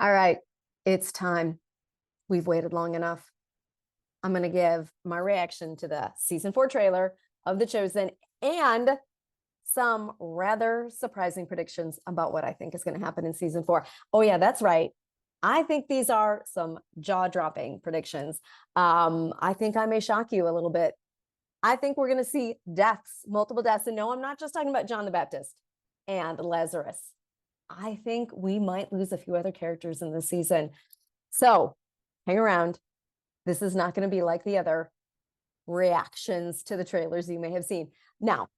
All right, it's time. We've waited long enough. I'm going to give my reaction to the season 4 trailer of The Chosen and some rather surprising predictions about what I think is going to happen in season 4. Oh, yeah, that's right. I think these are some jaw-dropping predictions. I think I may shock you a little bit. I think we're going to see deaths, multiple deaths. And no, I'm not just talking about John the Baptist and Lazarus. I think we might lose a few other characters in this season. So hang around. This is not going to be like the other reactions to the trailers you may have seen. Now,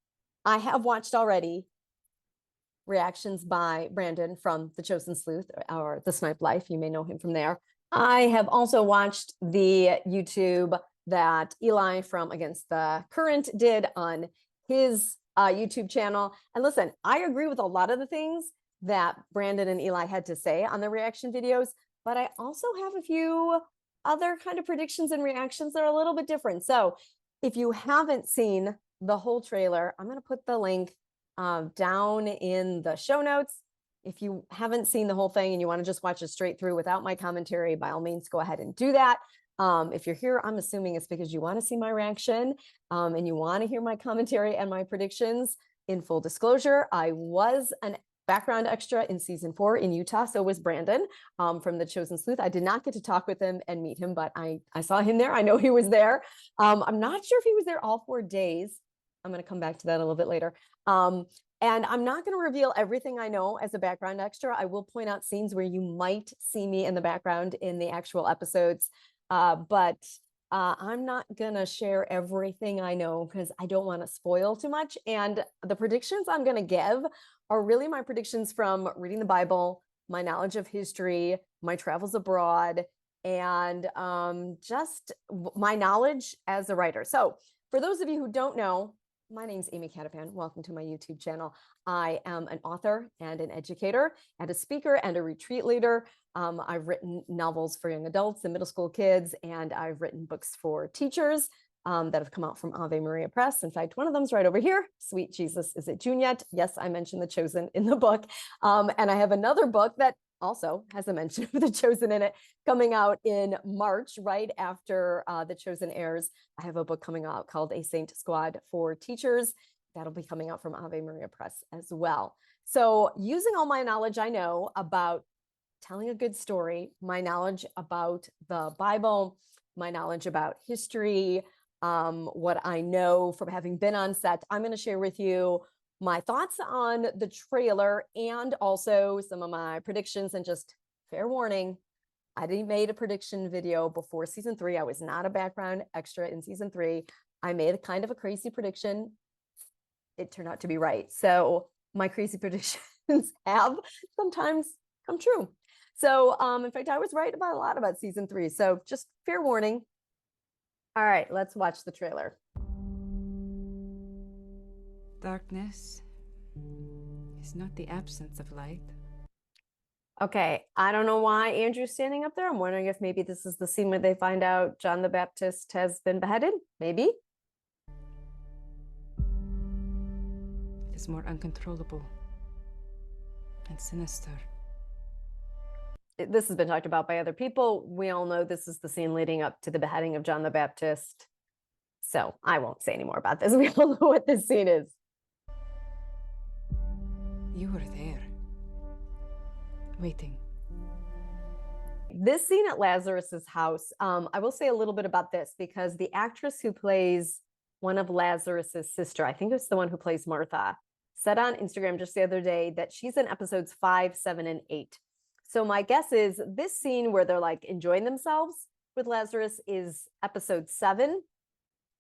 I have watched already reactions by Brandon from The Chosen Sleuth or The Snipe Life. You may know him from there. I have also watched the YouTube that Eli from Against the Current did on his YouTube channel. And listen, I agree with a lot of the things that Brandon and Eli had to say on the reaction videos, but I also have a few other kind of predictions and reactions that are a little bit different. So if you haven't seen the whole trailer, I'm going to put the link down in the show notes. If you haven't seen the whole thing and you want to just watch it straight through without my commentary, by all means, go ahead and do that. If you're here, I'm assuming it's because you want to see my reaction and you want to hear my commentary and my predictions. In full disclosure, I was an background extra in season 4 in Utah. So was Brandon from The Chosen Sleuth. I did not get to talk with him and meet him, but I saw him there. I know he was there. I'm not sure if he was there all 4 days. I'm going to come back to that a little bit later. And I'm not going to reveal everything I know as a background extra. I will point out scenes where you might see me in the background in the actual episodes. But I'm not going to share everything I know because I don't want to spoil too much. And the predictions I'm going to give are really my predictions from reading the Bible, my knowledge of history, my travels abroad, and just my knowledge as a writer. So for those of you who don't know, my name's Amy Catapan. Welcome to my YouTube channel. I am an author and an educator and a speaker and a retreat leader. I've written novels for young adults and middle school kids, and I've written books for teachers that have come out from Ave Maria Press. In fact, one of them's right over here, Sweet Jesus, Is It June Yet? Yes, I mentioned The Chosen in the book. And I have another book that also has a mention of The Chosen in it, coming out in March, right after The Chosen airs. I have a book coming out called A Saint Squad for Teachers. That'll be coming out from Ave Maria Press as well. So using all my knowledge I know about telling a good story, my knowledge about the Bible, my knowledge about history, what I know from having been on set, I'm going to share with you my thoughts on the trailer and also some of my predictions. And just fair warning, I made a prediction video before season 3. I was not a background extra in season 3. I made a kind of a crazy prediction. It turned out to be right. So my crazy predictions have sometimes come true. So in fact, I was right about a lot about season 3. So just fair warning. All right, let's watch the trailer. Darkness is not the absence of light. Okay, I don't know why Andrew's standing up there. I'm wondering if maybe this is the scene where they find out John the Baptist has been beheaded. Maybe. It is more uncontrollable and sinister. This has been talked about by other people. We all know this is the scene leading up to the beheading of John the Baptist. So I won't say any more about this. We all know what this scene is. You were there, waiting. This scene at Lazarus's house, I will say a little bit about this because the actress who plays one of Lazarus's sister, I think it's the one who plays Martha, said on Instagram just the other day that she's in episodes 5, 7, and 8. So my guess is this scene where they're like enjoying themselves with Lazarus is episode 7.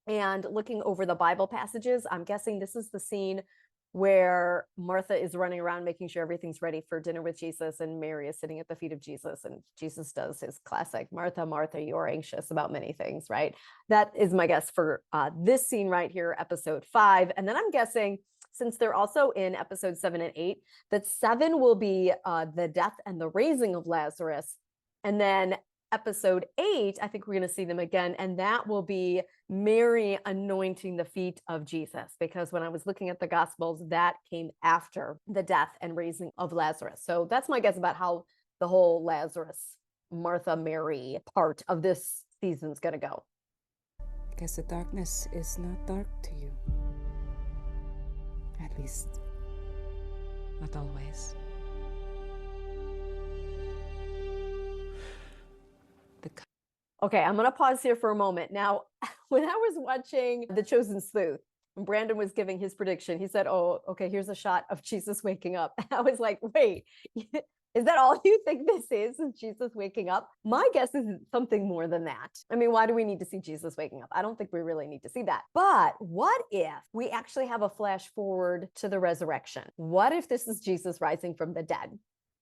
And looking over the Bible passages, I'm guessing this is the scene where Martha is running around making sure everything's ready for dinner with Jesus, and Mary is sitting at the feet of Jesus, and Jesus does his classic, Martha, Martha, you're anxious about many things, right? That is my guess for this scene right here, episode 5. And then I'm guessing, since they're also in episode 7 and 8, that 7 will be the death and the raising of Lazarus. And then episode 8, I think we're going to see them again, and that will be Mary anointing the feet of Jesus, because when I was looking at the Gospels, that came after the death and raising of Lazarus. So that's my guess about how the whole Lazarus, Martha, Mary part of this season's going to go. Because the darkness is not dark to you. At least, not always. Okay, I'm going to pause here for a moment. Now, when I was watching The Chosen Sleuth, when Brandon was giving his prediction, he said, oh, okay, here's a shot of Jesus waking up. I was like, wait, is that all you think this is Jesus waking up? My guess is something more than that. I mean, why do we need to see Jesus waking up? I don't think we really need to see that. But what if we actually have a flash forward to the resurrection? What if this is Jesus rising from the dead?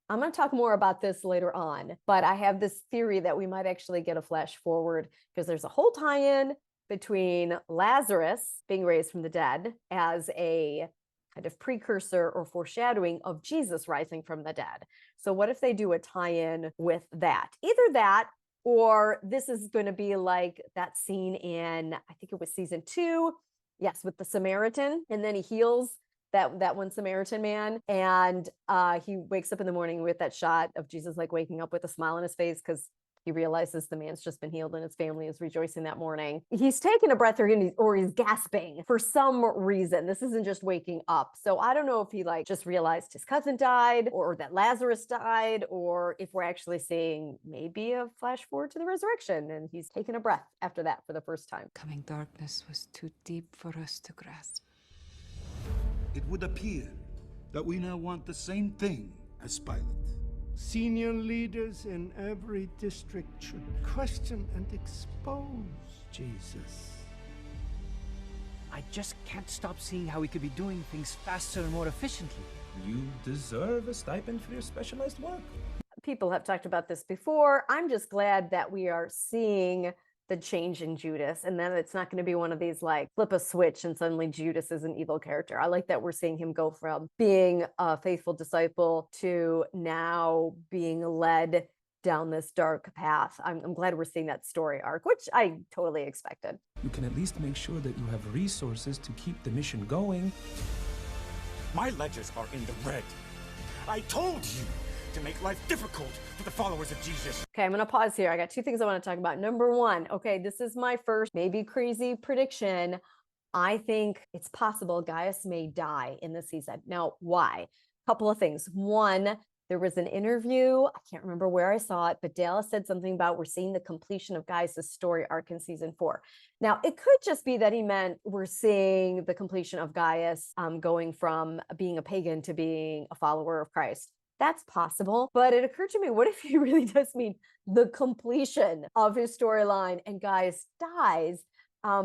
I'm going to talk more about this later on, but I have this theory that we might actually get a flash forward because there's a whole tie-in between Lazarus being raised from the dead as a kind of precursor or foreshadowing of Jesus rising from the dead. So what if they do a tie-in with that? Either that, or this is going to be like that scene in, I think it was season 2, yes, with the Samaritan, and then he heals that one Samaritan man, and he wakes up in the morning with that shot of Jesus like waking up with a smile on his face because he realizes the man's just been healed and his family is rejoicing that morning. He's taking a breath or he's gasping for some reason. This isn't just waking up. So I don't know if he like just realized his cousin died or that Lazarus died, or if we're actually seeing maybe a flash forward to the resurrection and he's taking a breath after that for the first time. Coming darkness was too deep for us to grasp. It would appear that we now want the same thing as Pilate. Senior leaders in every district should question and expose Jesus. I just can't stop seeing how we could be doing things faster and more efficiently. You deserve a stipend for your specialized work. People have talked about this before. I'm just glad that we are seeing the change in Judas, and then it's not going to be one of these like flip a switch and suddenly Judas is an evil character. I like that we're seeing him go from being a faithful disciple to now being led down this dark path. I'm glad we're seeing that story arc, which I totally expected. You can at least make sure that you have resources to keep the mission going. My ledgers are in the red. I told you to make life difficult for the followers of Jesus. Okay, I'm going to pause here. I got 2 things I want to talk about. Number 1, okay, this is my first maybe crazy prediction. I think it's possible Gaius may die in this season. Now, why? A couple of things. One, there was an interview, I can't remember where I saw it, but Dallas said something about we're seeing the completion of Gaius' story arc in season 4. Now, it could just be that he meant we're seeing the completion of Gaius going from being a pagan to being a follower of Christ. That's possible, but it occurred to me, what if he really does mean the completion of his storyline and Gaius dies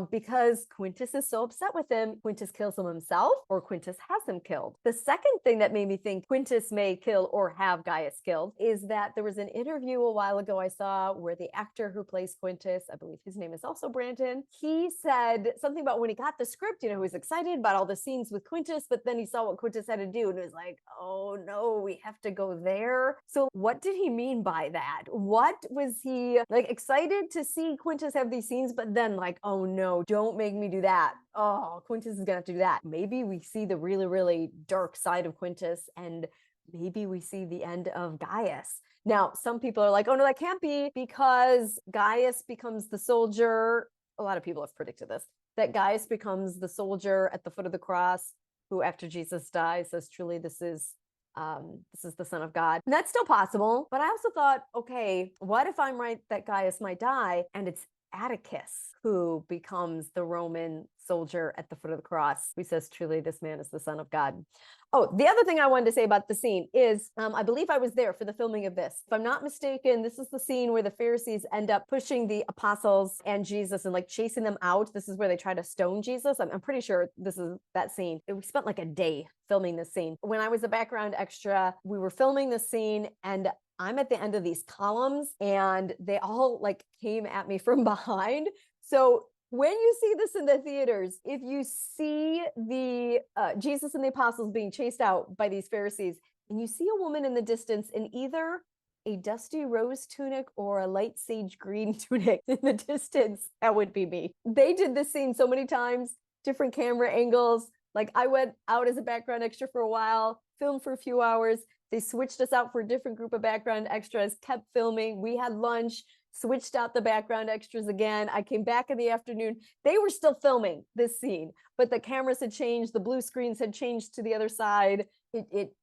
because Quintus is so upset with him? Quintus kills him himself, or Quintus has him killed. The second thing that made me think Quintus may kill or have Gaius killed is that there was an interview a while ago I saw where the actor who plays Quintus, I believe his name is also Brandon, he said something about when he got the script, he was excited about all the scenes with Quintus, but then he saw what Quintus had to do and was like, oh no, we have to go there. So what did he mean by that? What was he like excited to see Quintus have these scenes, but then like, oh no, don't make me do that. Oh, Quintus is gonna have to do that. Maybe we see the really, really dark side of Quintus, and maybe we see the end of Gaius. Now, some people are like, oh no, that can't be, because Gaius becomes the soldier. A lot of people have predicted this, that Gaius becomes the soldier at the foot of the cross who, after Jesus dies, says, truly, this is the Son of God. And that's still possible. But I also thought, okay, what if I'm right that Gaius might die and it's Atticus who becomes the Roman soldier at the foot of the cross who says, truly, this man is the Son of God. Oh, the other thing I wanted to say about the scene is, I believe I was there for the filming of this. If I'm not mistaken, this is the scene where the Pharisees end up pushing the apostles and Jesus and like chasing them out. This is where they try to stone Jesus. I'm pretty sure this is that scene. We spent like a day filming this scene. When I was a background extra, we were filming this scene, and I'm at the end of these columns and they all like came at me from behind. So when you see this in the theaters, if you see the Jesus and the apostles being chased out by these Pharisees, and you see a woman in the distance in either a dusty rose tunic or a light sage green tunic in the distance, that would be me. They did this scene so many times, different camera angles. Like I went out as a background extra for a while, filmed for a few hours, They switched us out for a different group of background extras, kept filming. We had lunch, switched out the background extras again. I came back in the afternoon. They were still filming this scene, but the cameras had changed. The blue screens had changed to the other side. It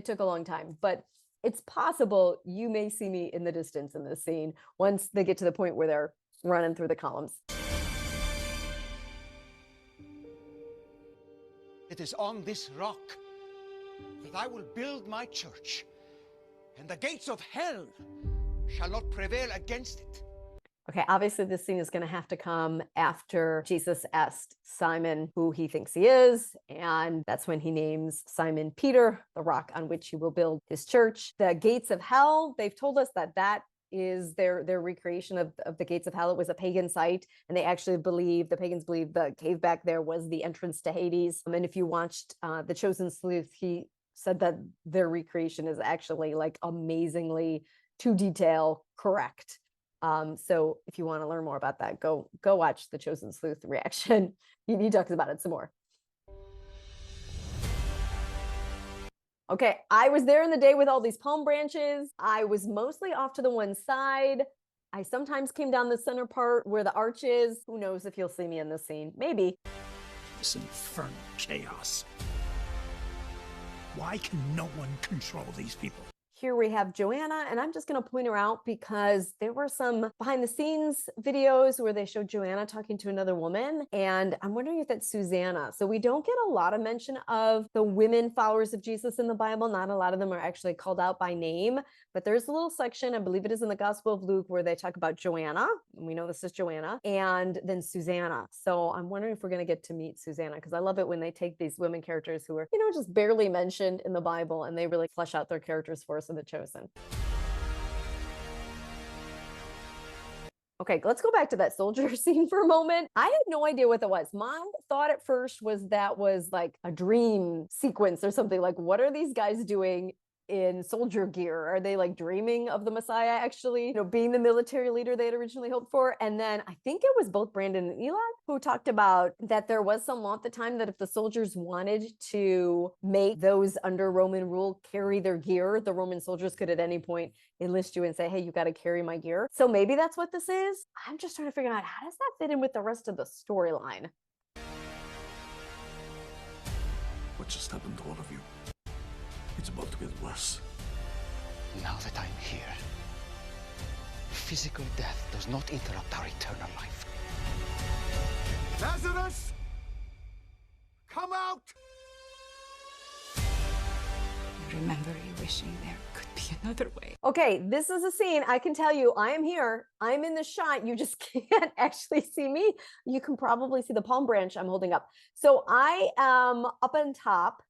took a long time, but it's possible you may see me in the distance in this scene once they get to the point where they're running through the columns. It is on this rock that I will build my church, and the gates of hell shall not prevail against it. Okay, obviously this scene is going to have to come after Jesus asked Simon who he thinks he is, and that's when he names Simon Peter, the rock on which he will build his church. The gates of hell, they've told us that is their recreation of the gates of hell. It was a pagan site, and they actually the pagans believe the cave back there was the entrance to Hades. And if you watched The Chosen Sleuth, he said that their recreation is actually like amazingly to detail correct. So if you want to learn more about that, go watch The Chosen Sleuth reaction. He talks about it some more. Okay, I was there in the day with all these palm branches. I was mostly off to the one side. I sometimes came down the center part where the arch is. Who knows if you'll see me in this scene? Maybe. This infernal chaos. Why can no one control these people? Here we have Joanna, and I'm just going to point her out because there were some behind the scenes videos where they showed Joanna talking to another woman, and I'm wondering if that's Susanna. So we don't get a lot of mention of the women followers of Jesus in the Bible. Not a lot of them are actually called out by name, but there's a little section, I believe it is in the Gospel of Luke, where they talk about Joanna. We know this is Joanna, and then Susanna. So I'm wondering if we're going to get to meet Susanna, because I love it when they take these women characters who are, just barely mentioned in the Bible, and they really flesh out their characters for us in The Chosen. Okay, let's go back to that soldier scene for a moment. I had no idea what that was. My thought at first was that was like a dream sequence or something. Like, what are these guys doing in soldier gear? Are they like dreaming of the Messiah actually, being the military leader they had originally hoped for? And then I think it was both Brandon and Eli who talked about that there was some law at the time that if the soldiers wanted to make those under Roman rule carry their gear, the Roman soldiers could at any point enlist you and say, hey, you got to carry my gear. So maybe that's what this is. I'm just trying to figure out, how does that fit in with the rest of the storyline? What just happened to all of you? It's about to get worse. Now that I'm here, physical death does not interrupt our eternal life. Lazarus! Come out! Remember you wishing there could be another way. Okay, this is a scene. I can tell you, I am here. I'm in the shot. You just can't actually see me. You can probably see the palm branch I'm holding up. So I am up on top.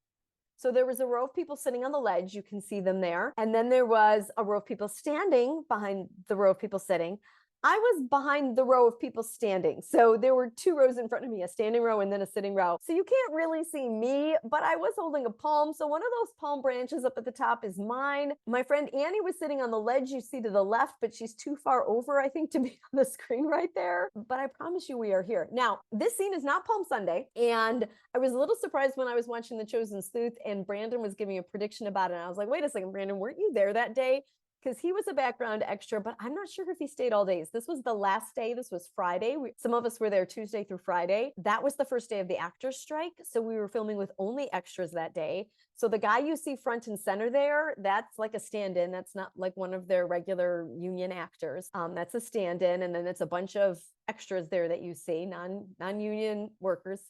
So there was a row of people sitting on the ledge. You can see them there. And then there was a row of people standing behind the row of people sitting. I was behind the row of people standing. So there were two rows in front of me, a standing row and then a sitting row. So you can't really see me, but I was holding a palm. So one of those palm branches up at the top is mine. My friend Annie was sitting on the ledge you see to the left, but she's too far over, I think, to be on the screen right there. But I promise you we are here. Now, this scene is not Palm Sunday. And I was a little surprised when I was watching The Chosen Sleuth and Brandon was giving a prediction about it. And I was like, wait a second, Brandon, weren't you there that day? Because he was a background extra, but I'm not sure if he stayed all days. This was the last day. This was Friday. Some of us were there Tuesday through Friday. That was the first day of the actors' strike. So we were filming with only extras that day. So the guy you see front and center there, that's like a stand-in. That's not like one of their regular union actors. That's a stand-in. And then it's a bunch of extras there that you see, non-union workers.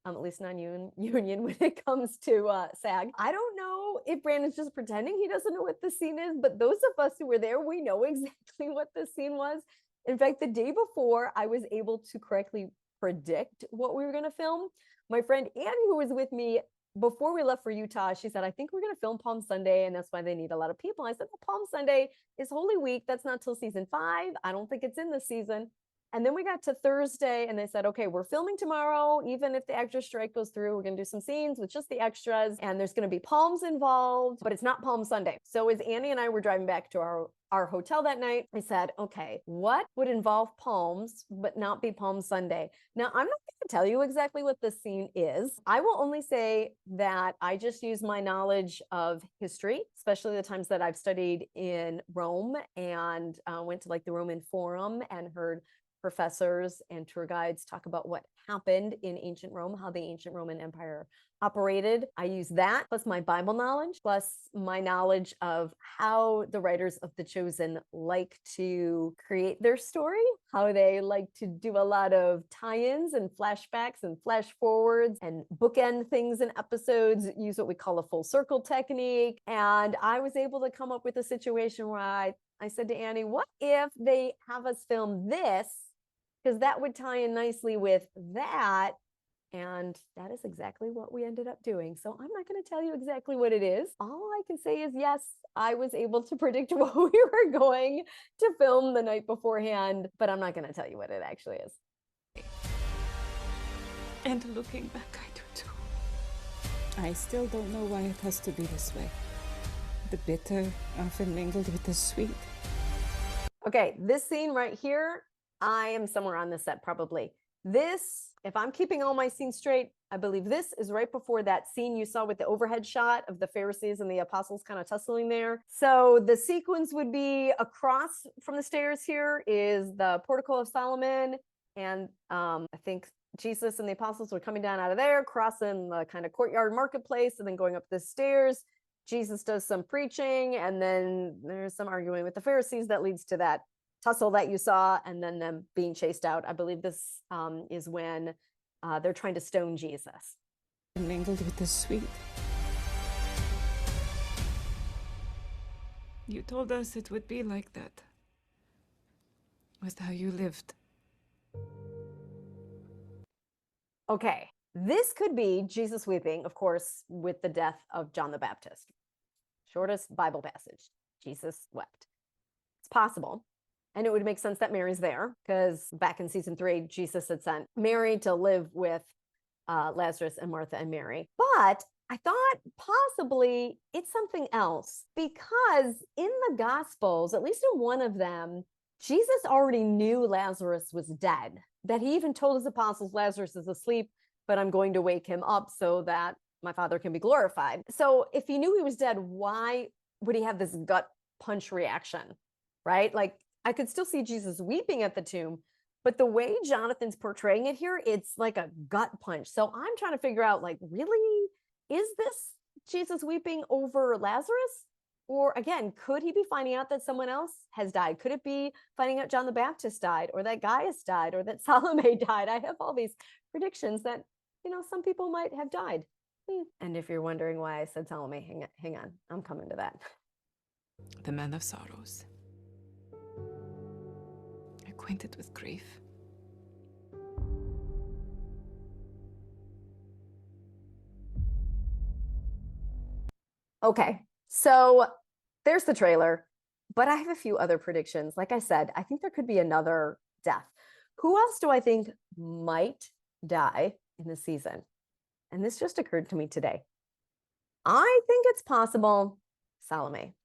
At least non-union when it comes to SAG. I don't know if Brandon's just pretending he doesn't know what the scene is, but those of us who were there, we know exactly what the scene was. In fact, the day before, I was able to correctly predict what we were going to film. My friend Annie, who was with me before we left for Utah, she said, I think we're going to film Palm Sunday, and that's why they need a lot of people. I said, well, Palm Sunday is Holy Week. That's not till season 5. I don't think it's in this season. And then we got to Thursday and they said, okay, we're filming tomorrow. Even if the actors strike goes through, we're going to do some scenes with just the extras and there's going to be palms involved, but it's not Palm Sunday. So as Annie and I were driving back to our hotel that night, I said, okay, what would involve palms, but not be Palm Sunday? Now, I'm not going to tell you exactly what this scene is. I will only say that I just use my knowledge of history, especially the times that I've studied in Rome and went to like the Roman Forum and heard professors and tour guides talk about what happened in ancient Rome, how the ancient Roman Empire operated. I use that plus my Bible knowledge, plus my knowledge of how the writers of The Chosen like to create their story, how they like to do a lot of tie-ins and flashbacks and flash forwards and bookend things in episodes, use what we call a full circle technique. And I was able to come up with a situation where I said to Annie, what if they have us film this? Because that would tie in nicely with that. And that is exactly what we ended up doing. So I'm not going to tell you exactly what it is. All I can say is, yes, I was able to predict what we were going to film the night beforehand, but I'm not going to tell you what it actually is. And looking back, I do too. I still don't know why it has to be this way. The bitter often mingled with the sweet. Okay, this scene right here, I am somewhere on the set probably. This, if I'm keeping all my scenes straight, I believe this is right before that scene you saw with the overhead shot of the Pharisees and the apostles kind of tussling there. So the sequence would be across from the stairs here is the Portico of Solomon. And I think Jesus and the apostles were coming down out of there, crossing the kind of courtyard marketplace and then going up the stairs. Jesus does some preaching and then there's some arguing with the Pharisees that leads to that tussle that you saw and then them being chased out. I believe this is when they're trying to stone Jesus. Mingled with the sweet. You told us it would be like that. Was how you lived. Okay, this could be Jesus weeping, of course, with the death of John the Baptist. Shortest Bible passage. Jesus wept. It's possible. And it would make sense that Mary's there because back in season 3, Jesus had sent Mary to live with Lazarus and Martha and Mary. But I thought possibly it's something else because in the Gospels, at least in one of them, Jesus already knew Lazarus was dead, that he even told his apostles, Lazarus is asleep, but I'm going to wake him up so that my Father can be glorified. So if he knew he was dead, why would he have this gut punch reaction, right? Like, I could still see Jesus weeping at the tomb, but the way Jonathan's portraying it here, it's like a gut punch. So I'm trying to figure out, like, really, is this Jesus weeping over Lazarus? Or again, could he be finding out that someone else has died? Could it be finding out John the Baptist died or that Gaius died or that Salome died? I have all these predictions that, some people might have died. And if you're wondering why I said Salome, hang on, I'm coming to that. The man of sorrows. Acquainted with grief. Okay, so there's the trailer, but I have a few other predictions. Like I said, I think there could be another death. Who else do I think might die in the season? And this just occurred to me today. I think it's possible Salome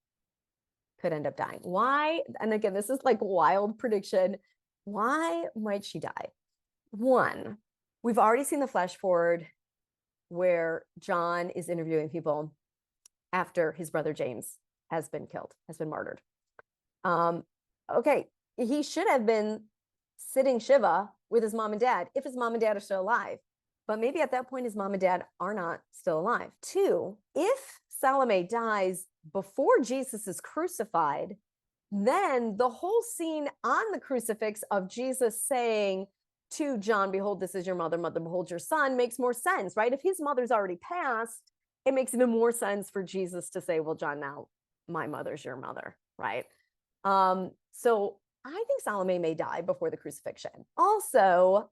could end up dying. Why? And again, this is like wild prediction. Why might she die? One, we've already seen the flash forward where John is interviewing people after his brother James has been killed, has been martyred. Okay, he should have been sitting Shiva with his mom and dad if his mom and dad are still alive. But maybe at that point, his mom and dad are not still alive. Two, if Salome dies before Jesus is crucified, then the whole scene on the crucifix of Jesus saying to John, behold, this is your mother, mother, behold your son, makes more sense, right? If his mother's already passed, it makes even more sense for Jesus to say, well, John, now my mother's your mother, right? So I think Salome may die before the crucifixion. Also,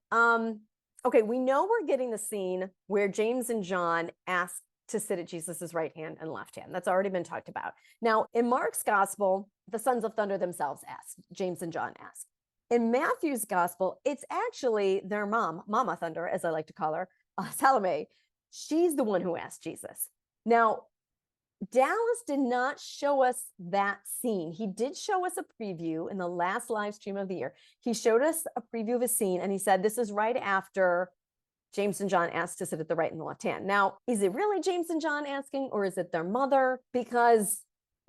okay, we know we're getting the scene where James and John ask to sit at Jesus's right hand and left hand. That's already been talked about. Now, in Mark's gospel, the sons of thunder themselves ask, James and John ask. In Matthew's gospel, it's actually their mom, Mama Thunder, as I like to call her, Salome. She's the one who asked Jesus. Now, Dallas did not show us that scene. He did show us a preview in the last live stream of the year. He showed us a preview of a scene, and he said, this is right after James and John asked to sit at the right and the left hand. Now, is it really James and John asking, or is it their mother? Because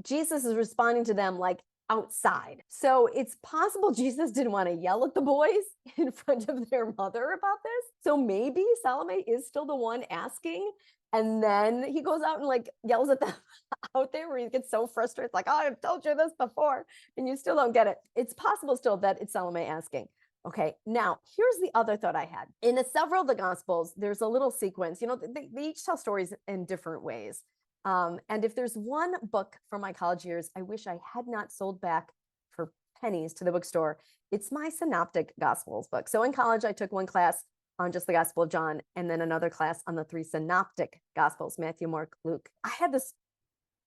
Jesus is responding to them like outside. So it's possible Jesus didn't want to yell at the boys in front of their mother about this. So maybe Salome is still the one asking. And then he goes out and like yells at them out there where he gets so frustrated. It's like, oh, I've told you this before and you still don't get it. It's possible still that it's Salome asking. Okay, now here's the other thought I had. In several of the Gospels, there's a little sequence. You know, they each tell stories in different ways. And if there's one book from my college years, I wish I had not sold back for pennies to the bookstore. It's my Synoptic Gospels book. So in college, I took one class on just the Gospel of John, and then another class on the 3 Synoptic Gospels, Matthew, Mark, Luke. I had this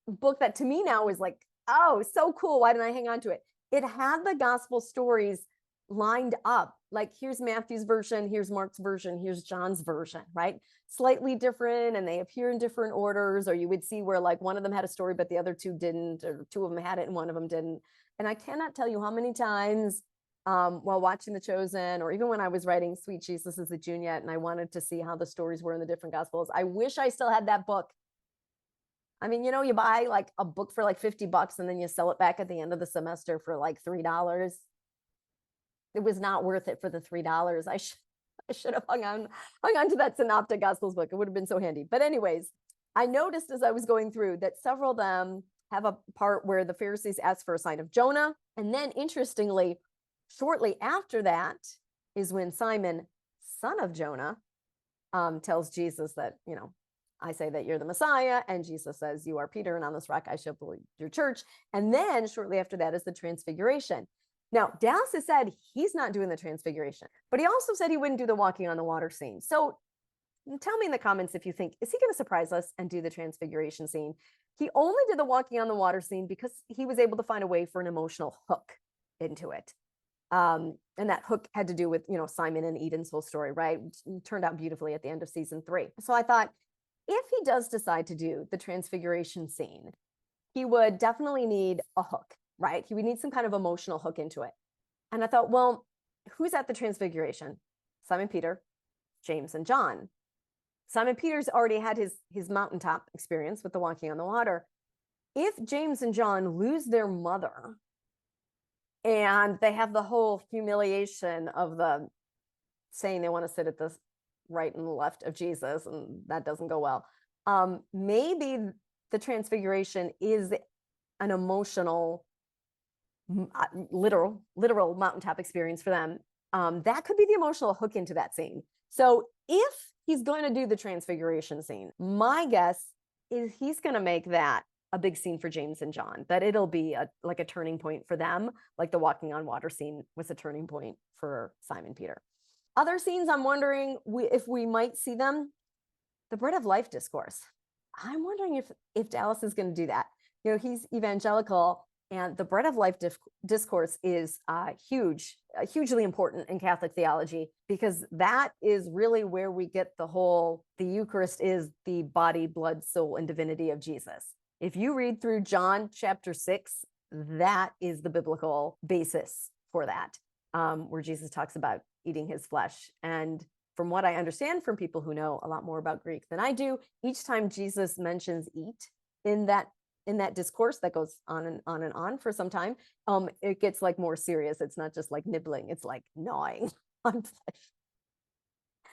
book that to me now is like, oh, so cool. Why didn't I hang on to it? It had the gospel stories lined up. Like here's Matthew's version, here's Mark's version, here's John's version, right? Slightly different, and they appear in different orders, or you would see where like one of them had a story, but the other two didn't, or two of them had it and one of them didn't. And I cannot tell you how many times while watching The Chosen, or even when I was writing Sweet Jesus is the June Yet, and I wanted to see how the stories were in the different gospels. I wish I still had that book. I mean, you know, you buy like a book for like $50 and then you sell it back at the end of the semester for like $3. It was not worth it for the $3. I should have hung on to that Synoptic Gospels book. It would have been so handy. But anyways, I noticed as I was going through that several of them have a part where the Pharisees ask for a sign of Jonah. And then interestingly, shortly after that is when Simon, son of Jonah, tells Jesus that, you know, I say that you're the Messiah. And Jesus says, you are Peter, and on this rock I shall build your church. And then shortly after that is the Transfiguration. Now, Dallas has said he's not doing the Transfiguration, but he also said he wouldn't do the walking on the water scene. So tell me in the comments if you think, is he going to surprise us and do the Transfiguration scene? He only did the walking on the water scene because he was able to find a way for an emotional hook into it. And that hook had to do with, you know, Simon and Eden's whole story, right? It turned out beautifully at the end of season 3. So I thought, if he does decide to do the Transfiguration scene, he would definitely need a hook, right? He would need some kind of emotional hook into it. And I thought, well, who's at the Transfiguration? Simon Peter, James, and John. Simon Peter's already had his mountaintop experience with the walking on the water. If James and John lose their mother and they have the whole humiliation of the saying they want to sit at the right and left of Jesus, and that doesn't go well, maybe the Transfiguration is an emotional, literal mountaintop experience for them. That could be the emotional hook into that scene. So if he's going to do the Transfiguration scene, my guess is he's going to make that a big scene for James and John, that it'll be like a turning point for them, like the walking on water scene was a turning point for Simon Peter. Other scenes I'm wondering if we might see them. The bread of life discourse. I'm wondering if Dallas is going to do that. You know, he's evangelical, and the bread of life discourse is hugely important in Catholic theology, because that is really where we get the Eucharist is the body, blood, soul, and divinity of Jesus. If you read through John chapter 6, that is the biblical basis for that, where Jesus talks about eating his flesh. And from what I understand from people who know a lot more about Greek than I do, each time Jesus mentions eat in that discourse that goes on and on and on for some time, it gets like more serious. It's not just like nibbling, it's like gnawing on flesh. I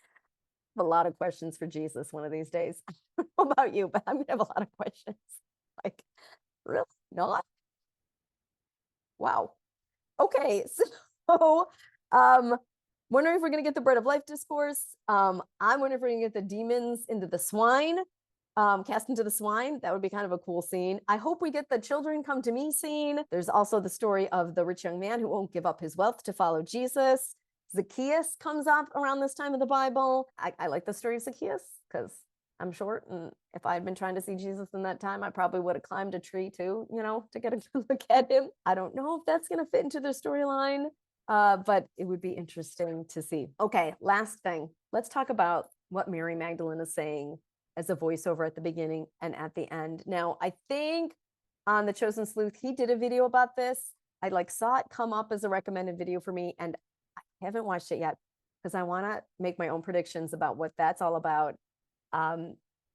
have a lot of questions for Jesus one of these days. I don't know about you, but I'm gonna have a lot of questions. Like, really? Not? Wow. Okay, so wondering if we're going to get the bread of life discourse. I'm wondering if we're going to get the demons into the swine, cast into the swine. That would be kind of a cool scene. I hope we get the children come to me scene. There's also the story of the rich young man who won't give up his wealth to follow Jesus. Zacchaeus comes up around this time of the Bible. I like the story of Zacchaeus because I'm short, and if I had been trying to see Jesus in that time, I probably would have climbed a tree too, you know, to get a good look at him. I don't know if that's going to fit into the storyline. but it would be interesting to see. Okay, last thing. Let's talk about what Mary Magdalene is saying as a voiceover at the beginning and at the end. Now, I think on The Chosen Sleuth, he did a video about this. I saw it come up as a recommended video for me, and I haven't watched it yet because I want to make my own predictions about what that's all about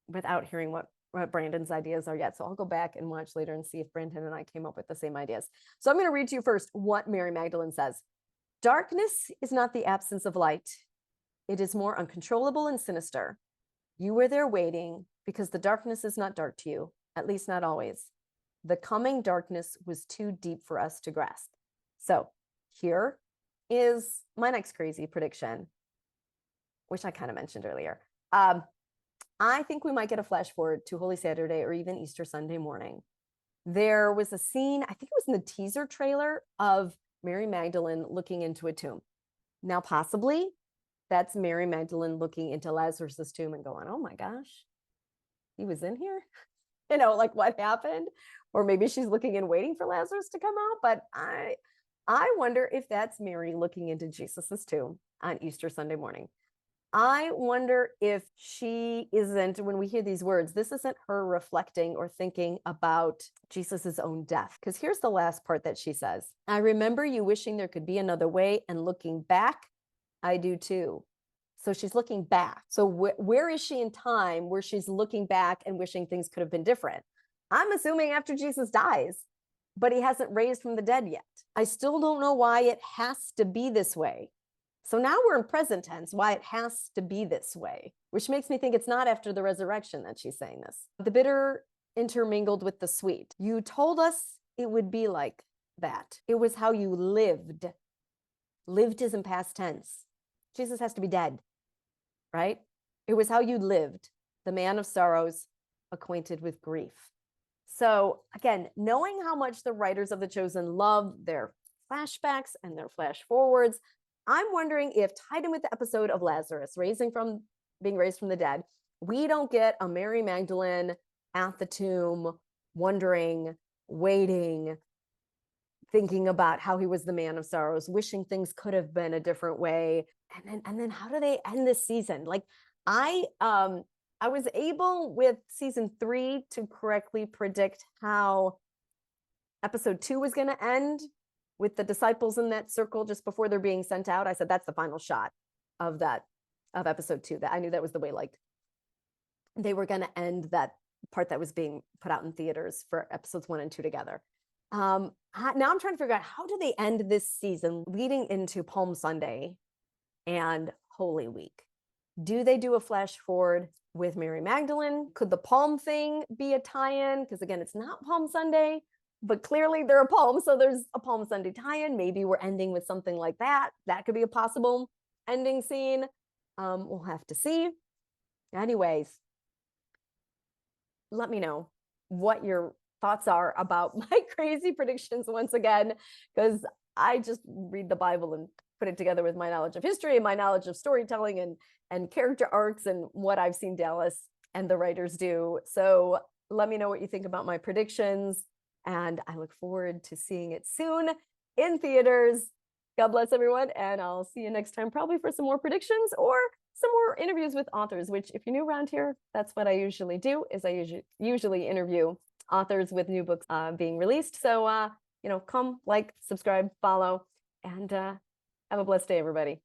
without hearing what Brandon's ideas are yet. So I'll go back and watch later and see if Brandon and I came up with the same ideas. So I'm going to read to you first what Mary Magdalene says. Darkness is not the absence of light. It is more uncontrollable and sinister. You were there waiting because the darkness is not dark to you, at least not always. The coming darkness was too deep for us to grasp. So here is my next crazy prediction, which I kind of mentioned earlier. I think we might get a flash forward to Holy Saturday or even Easter Sunday morning. There was a scene, I think it was in the teaser trailer, of Mary Magdalene looking into a tomb. Now, possibly that's Mary Magdalene looking into Lazarus's tomb and going, oh my gosh, he was in here? You know, like what happened? Or maybe she's looking and waiting for Lazarus to come out. But I wonder if that's Mary looking into Jesus's tomb on Easter Sunday morning. I wonder if she isn't, when we hear these words, this isn't her reflecting or thinking about Jesus's own death. Because here's the last part that she says. I remember you wishing there could be another way, and looking back, I do too. So she's looking back. So where is she in time where she's looking back and wishing things could have been different? I'm assuming after Jesus dies, but he hasn't raised from the dead yet. I still don't know why it has to be this way. So now we're in present tense, why it has to be this way, which makes me think it's not after the resurrection that she's saying this. The bitter intermingled with the sweet. You told us it would be like that. It was how you lived. Lived is in past tense. Jesus has to be dead, right? It was how you lived, the man of sorrows, acquainted with grief. So again, knowing how much the writers of The Chosen love their flashbacks and their flash forwards, I'm wondering if, tied in with the episode of Lazarus being raised from the dead, we don't get a Mary Magdalene at the tomb, wondering, waiting, thinking about how he was the man of sorrows, wishing things could have been a different way. And then how do they end this season? Like I was able with season 3 to correctly predict how episode 2 was going to end, with the disciples in that circle just before they're being sent out. I said, that's the final shot of episode 2. That I knew that was the way, like, they were going to end that part that was being put out in theaters for episodes 1 and 2 together. Now I'm trying to figure out, how do they end this season leading into Palm Sunday and Holy Week? Do they do a flash forward with Mary Magdalene? Could the Palm thing be a tie-in? Because again, it's not Palm Sunday, but clearly they're a Palm, so there's a Palm Sunday tie-in. Maybe we're ending with something like that. That could be a possible ending scene. We'll have to see. Anyways, let me know what your thoughts are about my crazy predictions once again, because I just read the Bible and put it together with my knowledge of history and my knowledge of storytelling and character arcs and what I've seen Dallas and the writers do. So let me know what you think about my predictions. And I look forward to seeing it soon in theaters. God bless everyone. And I'll see you next time, probably for some more predictions or some more interviews with authors, which if you're new around here, that's what I usually do, is I usually interview authors with new books being released. So, come, like, subscribe, follow, and have a blessed day, everybody.